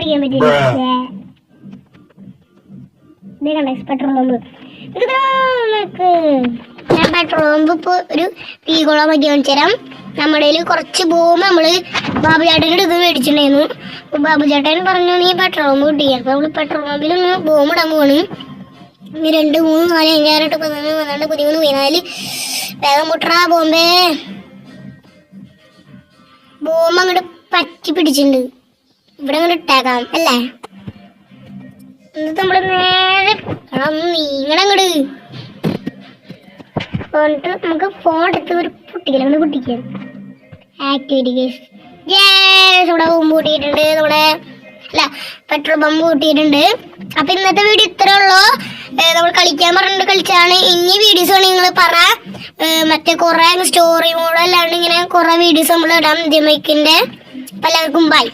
പൊട്ടിക്കാൻ പറ്റില്ല. Petrol pump ഞാൻ പെട്രോൾ പമ്പ് ഇപ്പൊ ഒരു തീകോളം പറ്റി കാണിച്ചു തരാം. നമ്മുടെ കുറച്ച് ബോംബ് നമ്മള് ബാബുചേട്ടൻ്റെ ഇത് മേടിച്ചിട്ടുണ്ടായിരുന്നു. അപ്പൊ ബാബുചേട്ടൻ പറഞ്ഞു നീ പെട്രോൾ പമ്പ് പൊട്ടിക്കാൻ. അപ്പൊ നമ്മള് പെട്രോൾ പമ്പിൽ ഒന്ന് ബോംബ് ഇടാൻ പോവാണ്. 2 3 4 5 6 8 11 12 13 14 വേഗം പൊട്ടറാ ബോംബേ. ബോംബ് അങ്ങോട്ട് പറ്റി പിടിച്ചിട്ടുണ്ട്. ഇവിടെ അങ്ങോട്ട് ഇട്ടേക്കാം അല്ലേ? എന്നിട്ട് നമ്മള് നേരെ നീങ്ങണങ്ങട് എന്നിട്ട് നമുക്ക് ഫോൺ എടുത്ത് ഒരു പൊട്ടിക്കൽ പൊട്ടിക്കാം. ആക്ടിവിറ്റി ഇവിടെ ബോംബ് കൂട്ടിയിട്ടുണ്ട്. നമ്മുടെ അല്ല പെട്രോൾ പമ്പ് കൂട്ടിയിട്ടുണ്ട്. അപ്പൊ ഇന്നത്തെ വീഡിയോ ഇത്രേ ഉള്ളൂ. നമ്മൾ കളിക്കാൻ പറഞ്ഞിട്ട് കളിച്ചാണ്. ഇനി വീഡിയോസ് ആണ് നിങ്ങൾ പറ. മറ്റേ കുറെ സ്റ്റോറി മോഡ് അല്ലാണ്ട് ഇങ്ങനെ കുറെ വീഡിയോസ് നമ്മൾ ഇടാം. ജമൈക്കിന്റെ. എല്ലാവർക്കും ബൈ.